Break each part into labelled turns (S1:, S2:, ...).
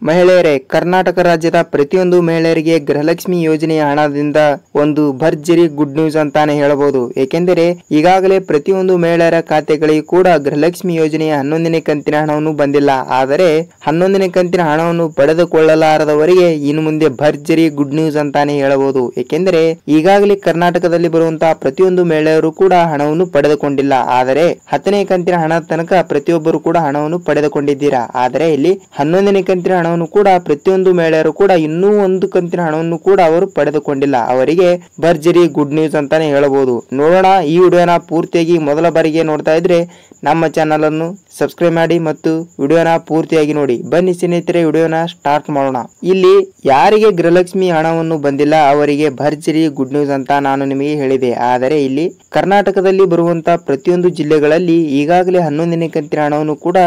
S1: ಮಹಿಳೆಯರೇ, ಕರ್ನಾಟಕ ರಾಜ್ಯದ ಪ್ರತಿಯೊಂದು ಮಹಿಳೆಯರಿಗೆ ಗೃಹಲಕ್ಷ್ಮಿ ಯೋಜನೆಯ ಹಣದಿಂದ ಒಂದು ಭರ್ಜರಿ ಗುಡ್ ನ್ಯೂಸ್ ಅಂತಾನೆ ಹೇಳಬಹುದು. ಏಕೆಂದರೆ ಈಗಾಗಲೇ ಪ್ರತಿಯೊಂದು ಮಹಿಳೆಯರ ಖಾತೆಗಳಿಗೆ ಕೂಡ ಗೃಹಲಕ್ಷ್ಮಿ ಯೋಜನೆಯ 11ನೇ ಕಂತಿನ ಹಣವನ್ನು ಬಂದಿಲ್ಲ. ಆದರೆ 11ನೇ ಕಂತಿನ ಹಣವನ್ನು ಪಡೆದುಕೊಳ್ಳಲಾರದವರಿಗೆ ಇನ್ನು ಮುಂದೆ ಭರ್ಜರಿ ಗುಡ್ ನ್ಯೂಸ್ ಅಂತಾನೆ ಹೇಳಬಹುದು. ಏಕೆಂದರೆ ಈಗಾಗಲೇ ಕರ್ನಾಟಕದಲ್ಲಿ ಬರುವಂತಹ ಪ್ರತಿಯೊಂದು ಮಹಿಳೆಯರು ಕೂಡ ಹಣವನ್ನು ಪಡೆದುಕೊಂಡಿಲ್ಲ. ಆದರೆ 10ನೇ ಕಂತಿನ ಹಣ ತನಕ ಪ್ರತಿಯೊಬ್ಬರು ಕೂಡ ಹಣವನ್ನು ಪಡೆದುಕೊಂಡಿದ್ದೀರಾ. ಆದರೆ ಇಲ್ಲಿ 11ನೇ ಕಂತಿನ ಹಣವನ್ನು ಕೂಡ ಪ್ರತಿಯೊಂದು ಮಹಿಳೆಯರು ಕೂಡ ಇನ್ನೂ ಒಂದು ಕಂತಿನ ಹಣವನ್ನು ಕೂಡ ಅವರು ಪಡೆದುಕೊಂಡಿಲ್ಲ. ಅವರಿಗೆ ಭರ್ಜರಿ ಗುಡ್ ನ್ಯೂಸ್ ಅಂತಾನೆ ಹೇಳಬಹುದು. ನೋಡೋಣ, ಈ ವಿಡಿಯೋನ ಪೂರ್ತಿಯಾಗಿ ಮೊದಲ ಬಾರಿಗೆ ನೋಡ್ತಾ ಇದ್ರೆ ನಮ್ಮ ಚಾನಲ್ ಅನ್ನು ಸಬ್ಸ್ಕ್ರೈಬ್ ಮಾಡಿ ಮತ್ತು ವಿಡಿಯೋನ ಪೂರ್ತಿಯಾಗಿ ನೋಡಿ. ಬನ್ನಿ ಸ್ನೇಹಿತರೆ, ವಿಡಿಯೋನ ಸ್ಟಾರ್ಟ್ ಮಾಡೋಣ. ಇಲ್ಲಿ ಯಾರಿಗೆ ಗೃಹಲಕ್ಷ್ಮಿ ಹಣವನ್ನು ಬಂದಿಲ್ಲ ಅವರಿಗೆ ಭರ್ಜರಿ ಗುಡ್ ನ್ಯೂಸ್ ಅಂತ ನಾನು ನಿಮಗೆ ಹೇಳಿದೆ. ಆದರೆ ಇಲ್ಲಿ ಕರ್ನಾಟಕದಲ್ಲಿ ಬರುವಂತಹ ಪ್ರತಿಯೊಂದು ಜಿಲ್ಲೆಗಳಲ್ಲಿ ಈಗಾಗಲೇ 11ನೇ ಕಂತಿನ ಹಣವನ್ನು ಕೂಡ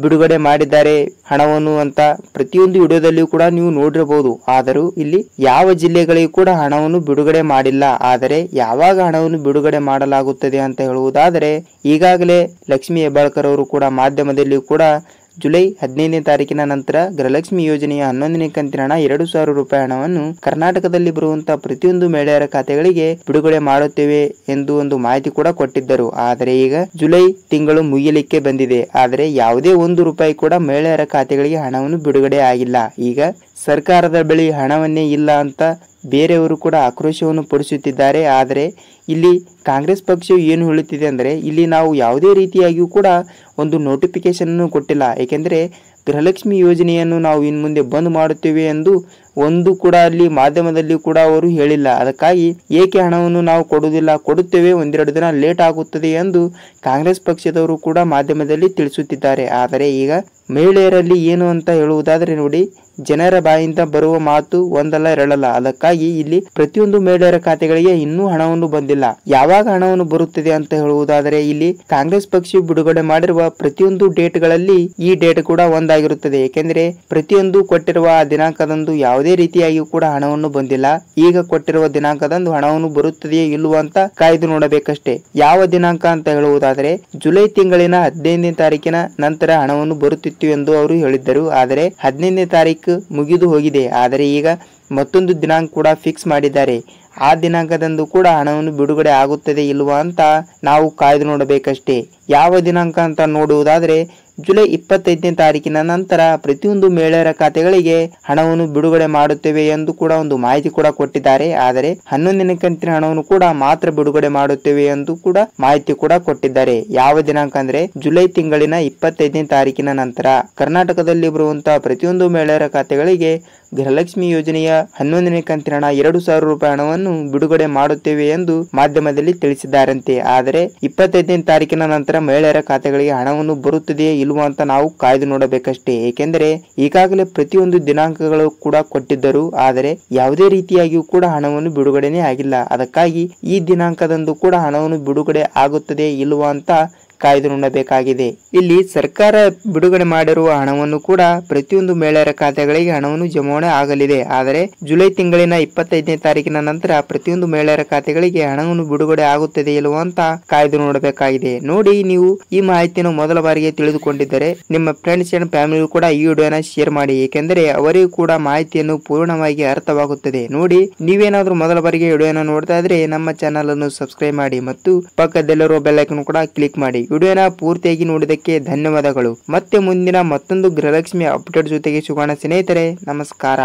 S1: ಬಿಡುಗಡೆ ಮಾಡಿದ್ದಾರೆ ಹಣವನ್ನು ಅಂತ ಪ್ರತಿಯೊಂದು ವಿಡಿಯೋದಲ್ಲಿಯೂ ಕೂಡ ನೀವು ನೋಡಿರಬಹುದು. ಆದರೂ ಇಲ್ಲಿ ಯಾವ ಜಿಲ್ಲೆಗಳಿಗೂ ಕೂಡ ಹಣವನ್ನು ಬಿಡುಗಡೆ ಮಾಡಿಲ್ಲ. ಆದರೆ ಯಾವಾಗ ಹಣವನ್ನು ಬಿಡುಗಡೆ ಮಾಡಲಾಗುತ್ತದೆ ಅಂತ ಹೇಳುವುದಾದರೆ ಈಗಾಗಲೇ ಲಕ್ಷ್ಮೀ ಹೆಬ್ಬಾಳ್ಕರ್ ಅವರು ಕೂಡ ಮಾಧ್ಯಮದಲ್ಲಿಯೂ ಕೂಡ ಜುಲೈ 15ನೇ ತಾರೀಕಿನ ನಂತರ ಗೃಹಲಕ್ಷ್ಮಿ ಯೋಜನೆಯ 11ನೇ ಕಂತಿನ ಹಣ 2,000 ರೂಪಾಯಿ ಹಣವನ್ನು ಕರ್ನಾಟಕದಲ್ಲಿ ಬರುವಂತಹ ಪ್ರತಿಯೊಂದು ಮಹಿಳೆಯರ ಖಾತೆಗಳಿಗೆ ಬಿಡುಗಡೆ ಮಾಡುತ್ತೇವೆ ಎಂದು ಒಂದು ಮಾಹಿತಿ ಕೂಡ ಕೊಟ್ಟಿದ್ದರು. ಆದರೆ ಈಗ ಜುಲೈ ತಿಂಗಳು ಮುಗಿಯಲಿಕ್ಕೆ ಬಂದಿದೆ. ಆದರೆ ಯಾವುದೇ 1 ರೂಪಾಯಿ ಕೂಡ ಮಹಿಳೆಯರ ಖಾತೆಗಳಿಗೆ ಹಣವನ್ನು ಬಿಡುಗಡೆ ಆಗಿಲ್ಲ. ಈಗ ಸರ್ಕಾರದ ಬಳಿ ಹಣವನ್ನೇ ಇಲ್ಲ ಅಂತ ಬೇರೆಯವರು ಕೂಡ ಆಕ್ರೋಶವನ್ನು ಪಡಿಸುತ್ತಿದ್ದಾರೆ. ಆದರೆ ಇಲ್ಲಿ ಕಾಂಗ್ರೆಸ್ ಪಕ್ಷವು ಏನು ಹೇಳುತ್ತಿದೆ ಅಂದರೆ ಇಲ್ಲಿ ನಾವು ಯಾವುದೇ ರೀತಿಯಾಗಿಯೂ ಕೂಡ ಒಂದು ನೋಟಿಫಿಕೇಶನ್ ಅನ್ನು ಕೊಟ್ಟಿಲ್ಲ. ಏಕೆಂದರೆ ಗೃಹಲಕ್ಷ್ಮಿ ಯೋಜನೆಯನ್ನು ನಾವು ಇನ್ನು ಮುಂದೆ ಬಂದ್ ಮಾಡುತ್ತೇವೆ ಎಂದು ಒಂದು ಕೂಡ ಅಲ್ಲಿ ಮಾಧ್ಯಮದಲ್ಲಿ ಕೂಡ ಅವರು ಹೇಳಿಲ್ಲ. ಅದಕ್ಕಾಗಿ ಏಕೆ ಹಣವನ್ನು ನಾವು ಕೊಡುತ್ತೇವೆ, ಒಂದೆರಡು ದಿನ ಲೇಟ್ ಆಗುತ್ತದೆ ಎಂದು ಕಾಂಗ್ರೆಸ್ ಪಕ್ಷದವರು ಕೂಡ ಮಾಧ್ಯಮದಲ್ಲಿ ತಿಳಿಸುತ್ತಿದ್ದಾರೆ. ಆದರೆ ಈಗ ಮಹಿಳೆಯರಲ್ಲಿ ಏನು ಅಂತ ಹೇಳುವುದಾದರೆ ನೋಡಿ, ಜನರ ಬಾಯಿಂದ ಬರುವ ಮಾತು ಒಂದಲ್ಲ ಎರಡಲ್ಲ. ಅದಕ್ಕಾಗಿ ಇಲ್ಲಿ ಪ್ರತಿಯೊಂದು ಮಹಿಳೆಯರ ಖಾತೆಗಳಿಗೆ ಇನ್ನೂ ಹಣವನ್ನು ಬಂದಿಲ್ಲ. ಯಾವಾಗ ಹಣವನ್ನು ಬರುತ್ತದೆ ಅಂತ ಹೇಳುವುದಾದರೆ ಇಲ್ಲಿ ಕಾಂಗ್ರೆಸ್ ಪಕ್ಷ ಬಿಡುಗಡೆ ಮಾಡಿರುವ ಪ್ರತಿಯೊಂದು ಡೇಟ್ಗಳಲ್ಲಿ ಈ ಡೇಟ್ ಕೂಡ ಒಂದಾಗಿರುತ್ತದೆ. ಏಕೆಂದರೆ ಪ್ರತಿಯೊಂದು ಕೊಟ್ಟಿರುವ ದಿನಾಂಕದಂದು ಯಾವುದೇ ರೀತಿಯಾಗಿ ಕೂಡ ಹಣವನ್ನು ಬಂದಿಲ್ಲ. ಈಗ ಕೊಟ್ಟಿರುವ ದಿನಾಂಕದಂದು ಹಣವನ್ನು ಬರುತ್ತದೆಯೇ ಇಲ್ಲವೋ ಅಂತ ಕಾಯ್ದು ನೋಡಬೇಕಷ್ಟೇ. ಯಾವ ದಿನಾಂಕ ಅಂತ ಹೇಳುವುದಾದರೆ ಜುಲೈ ತಿಂಗಳಿನ 15ನೇ ತಾರೀಕಿನ ನಂತರ ಹಣವನ್ನು ಬರುತ್ತಿತ್ತು ಎಂದು ಅವರು ಹೇಳಿದ್ದರು. ಆದರೆ 15ನೇ ತಾರೀಕು ಮುಗಿದು ಹೋಗಿದೆ. ಆದರೆ ಈಗ ಮತ್ತೊಂದು ದಿನಾಂಕ ಕೂಡ ಫಿಕ್ಸ್ ಮಾಡಿದ್ದಾರೆ. ಆ ದಿನಾಂಕದಂದು ಕೂಡ ಹಣವನ್ನು ಬಿಡುಗಡೆ ಆಗುತ್ತದೆ ಇಲ್ವಾ ಅಂತ ನಾವು ಕಾಯ್ದು ನೋಡಬೇಕಷ್ಟೇ. ಯಾವ ದಿನಾಂಕ ಅಂತ ನೋಡುವುದಾದರೆ ಜುಲೈ 25ನೇ ತಾರೀಕಿನ ನಂತರ ಪ್ರತಿಯೊಂದು ಮಹಿಳೆಯರ ಖಾತೆಗಳಿಗೆ ಹಣವನ್ನು ಬಿಡುಗಡೆ ಮಾಡುತ್ತೇವೆ ಎಂದು ಕೂಡ ಒಂದು ಮಾಹಿತಿ ಕೂಡ ಕೊಟ್ಟಿದ್ದಾರೆ. ಆದರೆ 11ನೇ ಕಂತಿನ ಹಣವನ್ನು ಕೂಡ ಮಾತ್ರ ಬಿಡುಗಡೆ ಮಾಡುತ್ತೇವೆ ಎಂದು ಕೂಡ ಮಾಹಿತಿ ಕೂಡ ಕೊಟ್ಟಿದ್ದಾರೆ. ಯಾವ ದಿನಾಂಕ ಅಂದ್ರೆ ಜುಲೈ ತಿಂಗಳಿನ 25ನೇ ತಾರೀಕಿನ ನಂತರ ಕರ್ನಾಟಕದಲ್ಲಿ ಬರುವಂತಹ ಪ್ರತಿಯೊಂದು ಮಹಿಳೆಯರ ಖಾತೆಗಳಿಗೆ ಗೃಹಲಕ್ಷ್ಮಿ ಯೋಜನೆಯ 11ನೇ ಕಂತಿನ ಹಣ 2,000 ರೂಪಾಯಿ ಹಣವನ್ನು ಬಿಡುಗಡೆ ಮಾಡುತ್ತೇವೆ ಎಂದು ಮಾಧ್ಯಮದಲ್ಲಿ ತಿಳಿಸಿದ್ದಾರಂತೆ. ಆದರೆ 25ನೇ ತಾರೀಕಿನ ನಂತರ ಮಹಿಳೆಯರ ಖಾತೆಗಳಿಗೆ ಹಣವನ್ನು ಬರುತ್ತದೆಯೇ ಇಲ್ವಾ ಅಂತ ನಾವು ಕಾಯ್ದು ನೋಡಬೇಕಷ್ಟೇ. ಏಕೆಂದರೆ ಈಗಾಗಲೇ ಪ್ರತಿಯೊಂದು ದಿನಾಂಕಗಳು ಕೂಡ ಕೊಟ್ಟಿದ್ದರು. ಆದರೆ ಯಾವುದೇ ರೀತಿಯಾಗಿಯೂ ಕೂಡ ಹಣವನ್ನು ಬಿಡುಗಡೆನೇ ಆಗಿಲ್ಲ. ಅದಕ್ಕಾಗಿ ಈ ದಿನಾಂಕದಂದು ಕೂಡ ಹಣವನ್ನು ಬಿಡುಗಡೆ ಆಗುತ್ತದೆ ಇಲ್ವಾ ಅಂತ ಕಾಯ್ದು ನೋಡಬೇಕಾಗಿದೆ. ಇಲ್ಲಿ ಸರ್ಕಾರ ಬಿಡುಗಡೆ ಮಾಡಿರುವ ಹಣವನ್ನು ಕೂಡ ಪ್ರತಿಯೊಂದು ಮಹಿಳೆಯರ ಖಾತೆಗಳಿಗೆ ಹಣವನ್ನು ಜಮಾವಣೆ ಆಗಲಿದೆ. ಆದರೆ ಜುಲೈ ತಿಂಗಳಿನ 25ನೇ ತಾರೀಕಿನ ನಂತರ ಪ್ರತಿಯೊಂದು ಮಹಿಳೆಯರ ಖಾತೆಗಳಿಗೆ ಹಣವನ್ನು ಬಿಡುಗಡೆ ಆಗುತ್ತದೆ ಇಲ್ಲವೋ ಅಂತ ಕಾಯ್ದು ನೋಡಬೇಕಾಗಿದೆ. ನೋಡಿ, ನೀವು ಈ ಮಾಹಿತಿಯನ್ನು ಮೊದಲ ಬಾರಿಗೆ ತಿಳಿದುಕೊಂಡಿದ್ದರೆ ನಿಮ್ಮ ಫ್ರೆಂಡ್ಸ್ ಅಂಡ್ ಫ್ಯಾಮಿಲಿ ಕೂಡ ಈ ವಿಡಿಯೋನ ಶೇರ್ ಮಾಡಿ. ಏಕೆಂದರೆ ಅವರಿಗೂ ಕೂಡ ಮಾಹಿತಿಯನ್ನು ಪೂರ್ಣವಾಗಿ ಅರ್ಥವಾಗುತ್ತದೆ. ನೋಡಿ, ನೀವೇನಾದ್ರೂ ಮೊದಲ ಬಾರಿಗೆ ವಿಡಿಯೋನ ನೋಡ್ತಾ ಇದ್ರೆ ನಮ್ಮ ಚಾನಲ್ ಅನ್ನು ಸಬ್ಸ್ಕ್ರೈಬ್ ಮಾಡಿ ಮತ್ತು ಪಕ್ಕದಲ್ಲಿರುವ ಬೆಲ್ ಐಕಾನ್ ಕೂಡ ಕ್ಲಿಕ್ ಮಾಡಿ. ವಿಡಿಯೋನ ಪೂರ್ತಿಯಾಗಿ ನೋಡಿದಕ್ಕೆ ಧನ್ಯವಾದಗಳು. ಮತ್ತೆ ಮುಂದಿನ ಮತ್ತೊಂದು ಗೃಹಲಕ್ಷ್ಮಿ ಅಪ್ಡೇಟ್ ಜೊತೆಗೆ ಸಿಗೋಣ ಸ್ನೇಹಿತರೆ. ನಮಸ್ಕಾರ.